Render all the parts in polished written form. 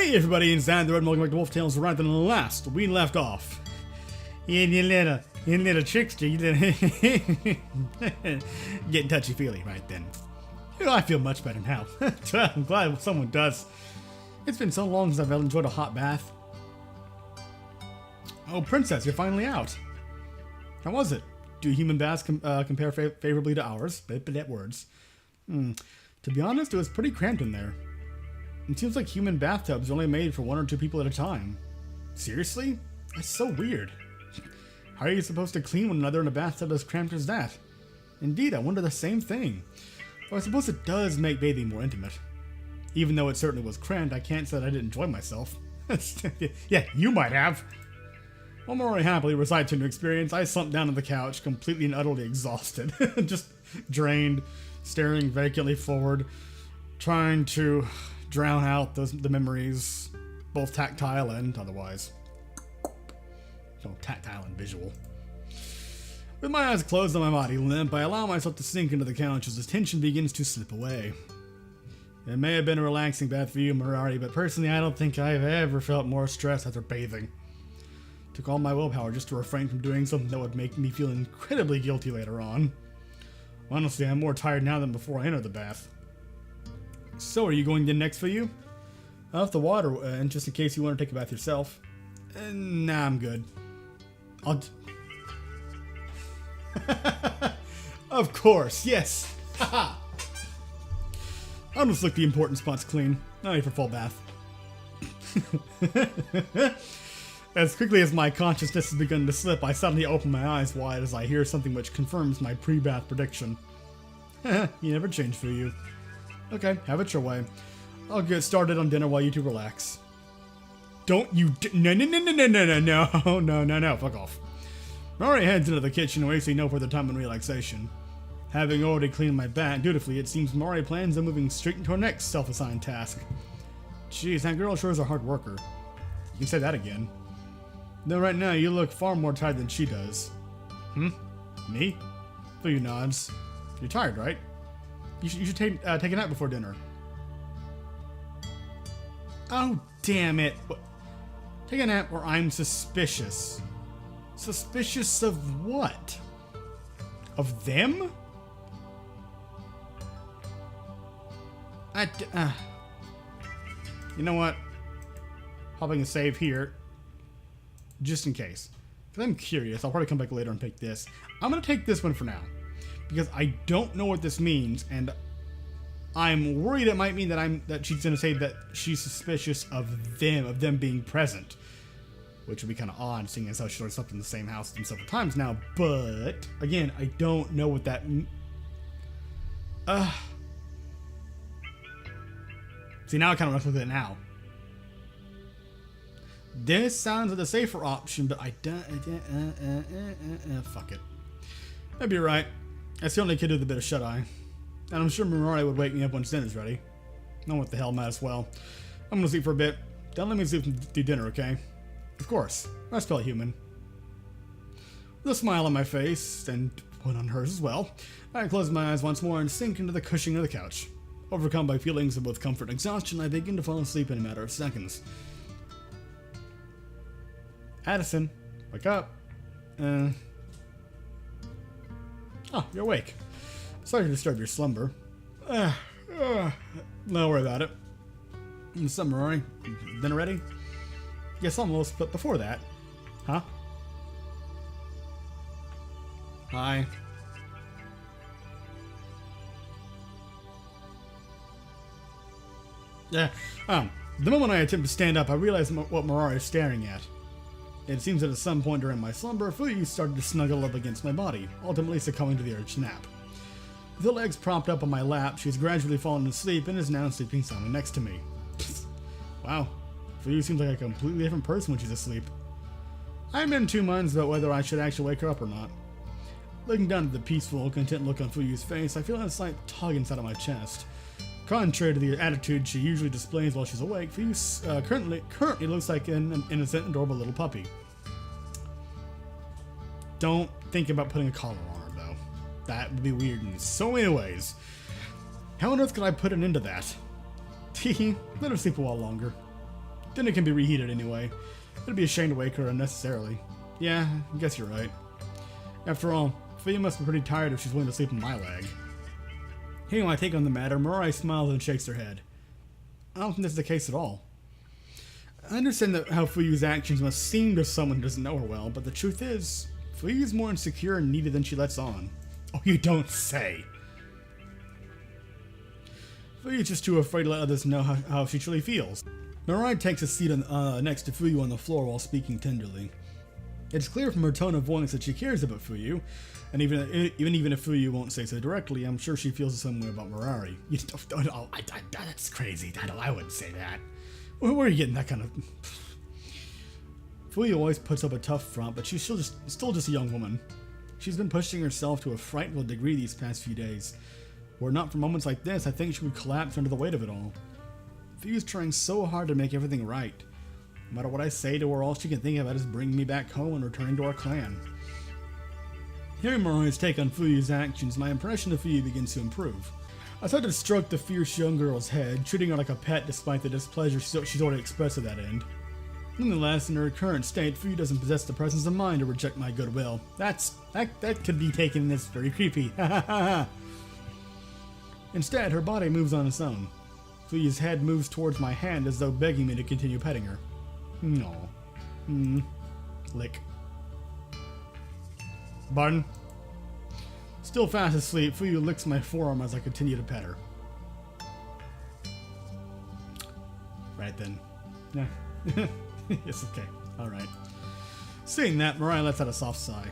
Hey everybody inside the road, welcome back to Wolf Tales. Right than the last we left off. You little trickster, you little getting touchy-feely right then. You know, I feel much better now. I'm glad someone does. It's been so long since I've enjoyed a hot bath. Oh, princess, you're finally out. How was it? Do human baths compare favorably to ours? But words. To be honest, it was pretty cramped in there. It seems like human bathtubs are only made for 1 or 2 people at a time. Seriously? That's so weird. How are you supposed to clean one another in a bathtub as cramped as that? Indeed, I wonder the same thing. Though I suppose it does make bathing more intimate. Even though it certainly was cramped, I can't say that I didn't enjoy myself. Yeah, you might have. While Mori happily recited to new experience, I slumped down on the couch, completely and utterly exhausted. Just drained, staring vacantly forward, trying to drown out the memories, both tactile and otherwise. So tactile and visual. With my eyes closed and my body limp, I allow myself to sink into the couch as the tension begins to slip away. It may have been a relaxing bath for you, Mirari, but personally I don't think I've ever felt more stressed after bathing. Took all my willpower just to refrain from doing something that would make me feel incredibly guilty later on. Honestly, I'm more tired now than before I entered the bath. So, are you going in next for you? I'll have the water, and just in case you want to take a bath yourself. Nah, I'm good. Of course, yes. Haha. I'll just lick the important spots clean. Not need for full bath. As quickly as my consciousness has begun to slip, I suddenly open my eyes wide as I hear something which confirms my pre-bath prediction. You never change for you. Okay, have it your way. I'll get started on dinner while you two relax. Don't you no, fuck off. Mari heads into the kitchen, wasting no further time on relaxation. Having already cleaned my bath dutifully, it seems Mari plans on moving straight into her next self-assigned task. Jeez, that girl sure is a hard worker. You can say that again. Though right now, you look far more tired than she does. Me? Fuyu nods. You're tired, right? You should take a nap before dinner. Oh, damn it. What? Take a nap or I'm suspicious. Suspicious of what? Of them? You know what? Popping a save here. Just in case. Because I'm curious. I'll probably come back later and pick this. I'm going to take this one for now. Because I don't know what this means, and I'm worried it might mean that she's gonna say that she's suspicious of them being present, which would be kind of odd, seeing as how she's already slept in the same house with them several times now. But again, I don't know what that. See, now I kind of wrestle with it now. This sounds like the safer option, but I don't. Fuck it. Maybe you're right. That's the only kid with a bit of shut-eye. And I'm sure Mirari would wake me up once dinner's ready. No, what the hell, might as well. I'm gonna sleep for a bit. Don't let me sleep and do dinner, okay? Of course. That's probably human. With a smile on my face, and one on hers as well, I close my eyes once more and sink into the cushioning of the couch. Overcome by feelings of both comfort and exhaustion, I begin to fall asleep in a matter of seconds. Addison, wake up. Oh, you're awake. Sorry to disturb your slumber. Don't worry about it. What's up, Mirari? Dinner ready? Yes, almost, but before that. Huh? Hi. Yeah. The moment I attempt to stand up, I realize what Mirari is staring at. It seems that at some point during my slumber, Fuyu started to snuggle up against my body, ultimately succumbing to the urge to nap. With her legs propped up on my lap, she's gradually fallen asleep and is now sleeping soundly next to me. Wow, Fuyu seems like a completely different person when she's asleep. I'm in 2 minds about whether I should actually wake her up or not. Looking down at the peaceful, content look on Fuyu's face, I feel a slight tug inside of my chest. Contrary to the attitude she usually displays while she's awake, Fuyu currently looks like an innocent, adorable little puppy. Don't think about putting a collar on her, though. That would be weird in so many ways. How on earth could I put an end to that? Teehee, let her sleep a while longer. Dinner can be reheated anyway. It'd be a shame to wake her unnecessarily. Yeah, I guess you're right. After all, Fuyu must be pretty tired if she's willing to sleep on my leg. Hearing my take on the matter, Mirai smiles and shakes her head. I don't think that's the case at all. I understand that how Fuyu's actions must seem to someone who doesn't know her well, but the truth is, Fuyu's more insecure and needy than she lets on. Oh, you don't say! Fuyu's just too afraid to let others know how she truly feels. Mirai takes a seat next to Fuyu on the floor while speaking tenderly. It's clear from her tone of voice that she cares about Fuyu, and even if Fuyu won't say so directly, I'm sure she feels the same way about Mirari. That's crazy. I wouldn't say that. Where are you getting that kind of... Fuyu always puts up a tough front, but she's still just a young woman. She's been pushing herself to a frightful degree these past few days. Were it not for moments like this, I think she would collapse under the weight of it all. Fuyu's trying so hard to make everything right. No matter what I say to her, all she can think about is bringing me back home and returning to our clan. Hearing Mirai's take on Fuyu's actions, my impression of Fuyu begins to improve. I start to stroke the fierce young girl's head, treating her like a pet despite the displeasure she's already expressed to that end. Nonetheless, in her current state, Fuyu doesn't possess the presence of mind to reject my goodwill. That could be taken as very creepy. Instead, her body moves on its own. Fuyu's head moves towards my hand as though begging me to continue petting her. No. Lick. Barton. Still fast asleep, Fuyu licks my forearm as I continue to pet her. Right then. Yeah. Yes, okay. Alright. Seeing that, Mirai lets out a soft sigh.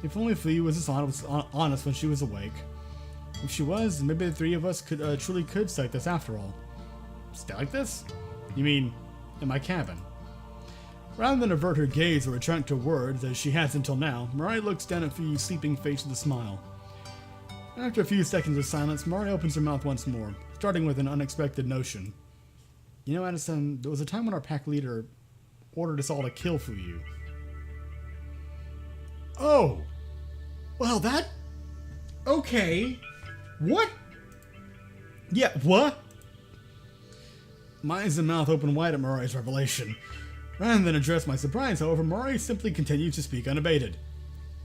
If only Fuyu was this honest when she was awake. If she was, maybe the three of us truly could stay like this after all. Stay like this? You mean, in my cabin? Rather than avert her gaze or retract her words, as she has until now, Mirai looks down at Fuyu's sleeping face with a smile. After a few seconds of silence, Mirai opens her mouth once more, starting with an unexpected notion. You know, Addison, there was a time when our pack leader ordered us all to kill Fuyu. Oh! Well, that... Okay. What? Yeah, what? My eyes and mouth open wide at Mirai's revelation. Rather than address my surprise, however, Mirai simply continues to speak unabated.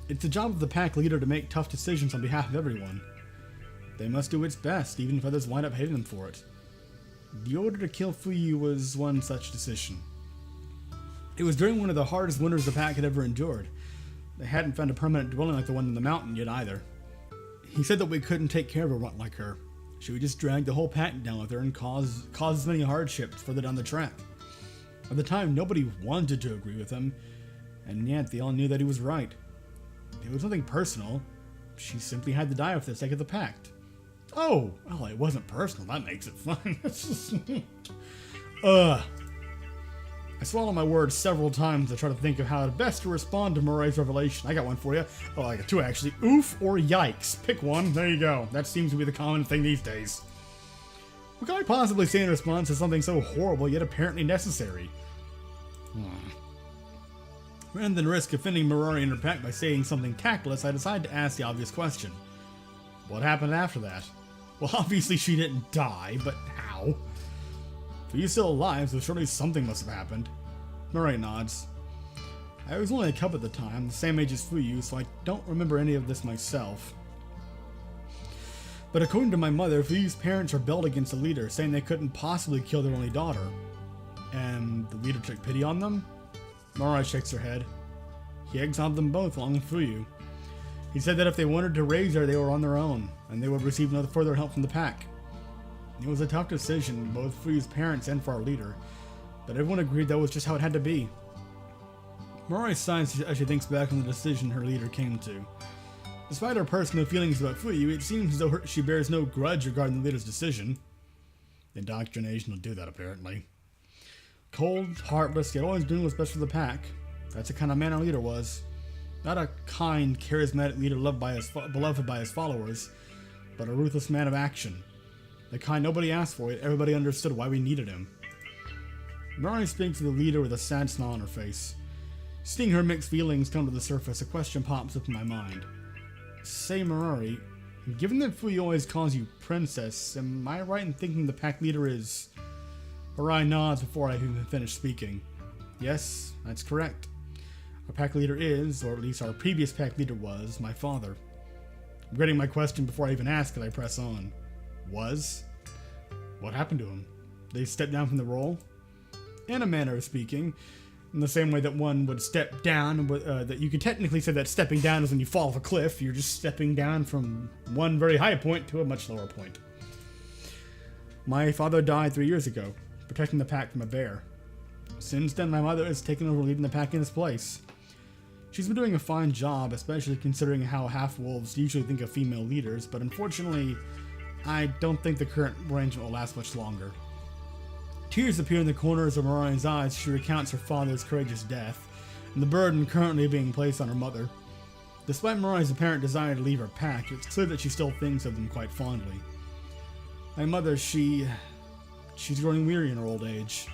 It's the job of the pack leader to make tough decisions on behalf of everyone. They must do its best, even if others wind up hating them for it. The order to kill Fuyu was one such decision. It was during one of the hardest winters the pack had ever endured. They hadn't found a permanent dwelling like the one in the mountain yet either. He said that we couldn't take care of a runt like her. She would just drag the whole pack down with her and cause as many hardships further down the track. At the time, nobody wanted to agree with him, and yet they all knew that he was right. It was nothing personal. She simply had to die for the sake of the pact. Oh, well, it wasn't personal. That makes it fun. I swallow my words several times to try to think of how best to respond to Mirai's revelation. I got one for you. Oh, I got two actually. Oof or yikes. Pick one. There you go. That seems to be the common thing these days. What can I possibly say in response to something so horrible yet apparently necessary? Rather than risk offending Mirai and her pack by saying something tactless, I decide to ask the obvious question. What happened after that? Well, obviously she didn't die, but how? Fuyu's still alive, so surely something must have happened. Mirai nods. I was only a cub at the time, the same age as Fuyu, so I don't remember any of this myself. But according to my mother, Fuyu's parents rebelled against the leader, saying they couldn't possibly kill their only daughter. And the leader took pity on them? Mirai shakes her head. He exiled them both, along with Fuyu. He said that if they wanted to raise her, they were on their own, and they would receive no further help from the pack. It was a tough decision, both for Fuyu's parents and for our leader, but everyone agreed that was just how it had to be. Mirai sighs as she thinks back on the decision her leader came to. Despite her personal feelings about Fuyu, it seems as though she bears no grudge regarding the leader's decision. Indoctrination will do that, apparently. Cold, heartless, yet always doing what's best for the pack. That's the kind of man our leader was. Not a kind, charismatic leader beloved by his followers, but a ruthless man of action. The kind nobody asked for, yet everybody understood why we needed him. Mirai speaks to the leader with a sad smile on her face. Seeing her mixed feelings come to the surface, a question pops up in my mind. Say, Mirai, given that Fuyu always calls you princess, am I right in thinking the pack leader is Orion nods before I even finish speaking. Yes, that's correct. Our pack leader is, or at least our previous pack leader was, my father. Regretting my question before I even ask it, I press on. Was? What happened to him? They stepped down from the role? In a manner of speaking, in the same way that one would step down, that you could technically say that stepping down is when you fall off a cliff. You're just stepping down from one very high point to a much lower point. My father died 3 years ago, protecting the pack from a bear. Since then, my mother has taken over leading the pack in his place. She's been doing a fine job, especially considering how half-wolves usually think of female leaders, but unfortunately, I don't think the current arrangement will last much longer. Tears appear in the corners of Marion's eyes as she recounts her father's courageous death, and the burden currently being placed on her mother. Despite Marion's apparent desire to leave her pack, it's clear that she still thinks of them quite fondly. My mother, she's growing weary in her old age.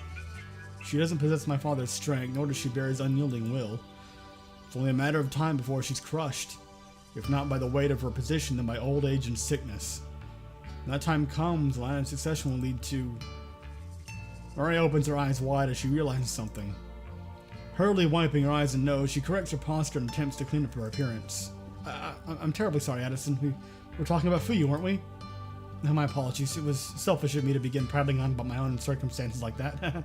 She doesn't possess my father's strength, nor does she bear his unyielding will. It's only a matter of time before she's crushed, if not by the weight of her position, then by old age and sickness. When that time comes, the line of succession will lead to... Maria opens her eyes wide as she realizes something. Hurriedly wiping her eyes and nose, she corrects her posture and attempts to clean up her appearance. I'm terribly sorry, Addison. We were talking about Fuyu, weren't we? No, my apologies. It was selfish of me to begin prattling on about my own circumstances like that.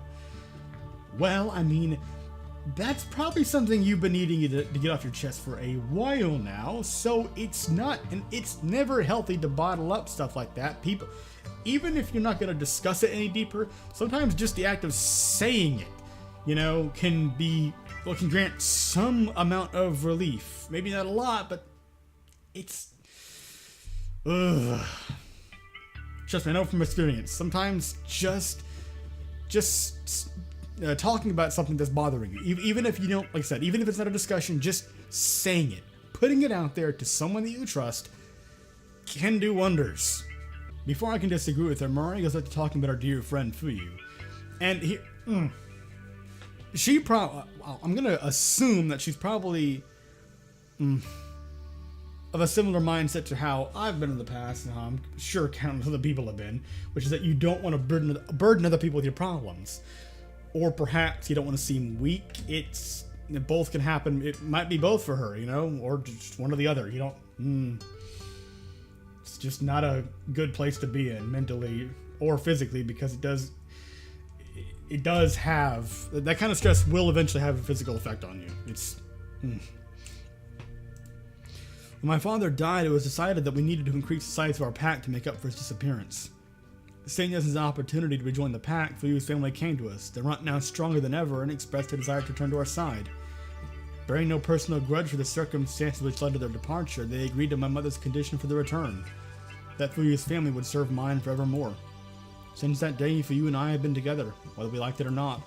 Well, I mean, that's probably something you've been needing to get off your chest for a while now, so it's never healthy to bottle up stuff like that. People, even if you're not going to discuss it any deeper, sometimes just the act of saying it, can grant some amount of relief. Maybe not a lot, but it's... Ugh. Trust me, I know from experience. Sometimes just talking about something that's bothering you, even if you don't, like I said, even if it's not a discussion, just saying it, putting it out there to someone that you trust, can do wonders. Before I can disagree with her, Maria goes back to talking about our dear friend Fuyu, and she I'm gonna assume that she's probably of a similar mindset to how I've been in the past, and how I'm sure countless other people have been, which is that you don't want to burden other people with your problems. Or perhaps you don't want to seem weak. It both can happen. It might be both for her, or just one or the other. It's just not a good place to be in mentally or physically, because it does have, that kind of stress will eventually have a physical effect on you. When my father died, it was decided that we needed to increase the size of our pack to make up for his disappearance. Seeing this as an opportunity to rejoin the pack, Fuyu's family came to us. They were now stronger than ever and expressed a desire to return to our side. Bearing no personal grudge for the circumstances which led to their departure, they agreed to my mother's condition for the return, that Fuyu's family would serve mine forevermore. Since that day, Fuyu and I have been together, whether we liked it or not.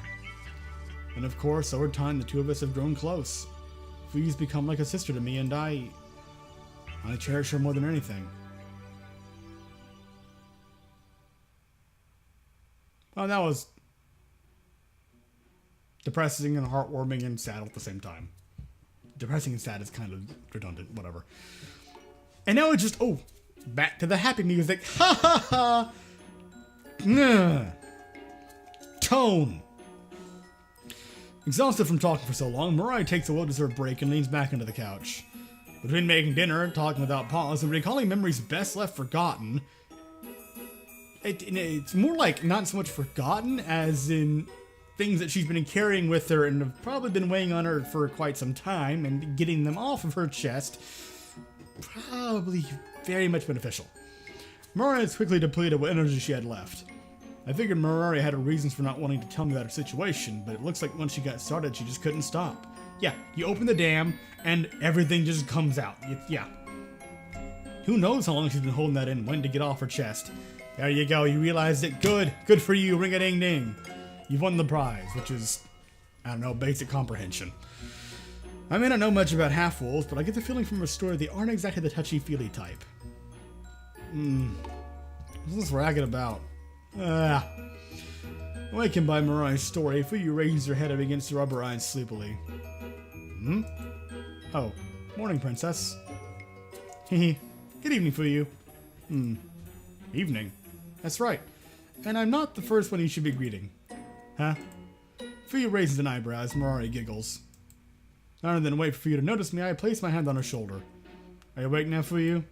And of course, over time, the two of us have grown close. Fuyu's become like a sister to me, and I cherish her more than anything. Well, that was depressing and heartwarming and sad at the same time. Depressing and sad is kind of redundant, whatever. And now it's just, back to the happy music. Ha ha ha! Tone. Exhausted from talking for so long, Mariah takes a well-deserved break and leans back into the couch. Between making dinner, talking without pause, and recalling memories best left forgotten, it's more like not so much forgotten as in things that she's been carrying with her and have probably been weighing on her for quite some time, and getting them off of her chest, probably very much beneficial. Mariah has quickly depleted what energy she had left. I figured Mariah had her reasons for not wanting to tell me about her situation, but it looks like once she got started, she just couldn't stop. Yeah, you open the dam, and everything just comes out. Yeah. Who knows how long she's been holding that in, waiting to get off her chest. There you go, you realized it. Good for you, ring-a-ding-ding. You've won the prize, which is, basic comprehension. I may not know much about half-wolves, but I get the feeling from her story they aren't exactly the touchy-feely type. What's this racket about? Awakened by Mariah's story, Fuyu raised her head up against the rubber eyes sleepily. Oh, morning, princess. Hehe. Good evening, Fuyu. Evening. That's right. And I'm not the first one you should be greeting. Huh? Fuyu raises an eyebrow as Mirari giggles. Rather than wait for Fuyu to notice me, I place my hand on her shoulder. Are you awake now, Fuyu?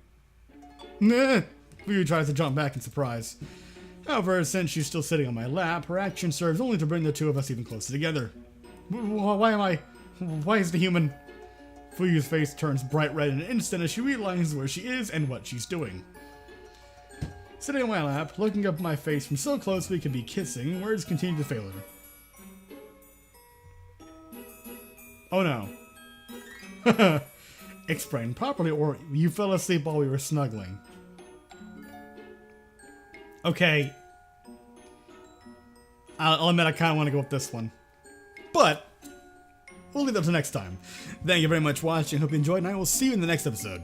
Nah! Fuyu tries to jump back in surprise. However, since she's still sitting on my lap, her action serves only to bring the two of us even closer together. Why is the human... Fuyu's face turns bright red in an instant as she realizes where she is and what she's doing. Sitting on my lap, looking up at my face from so close we could be kissing, words continue to fail her. Oh no. Explain properly, or you fell asleep while we were snuggling. Okay. I'll admit I kind of want to go with this one. But, we'll leave that to next time. Thank you very much for watching, hope you enjoyed, and I will see you in the next episode.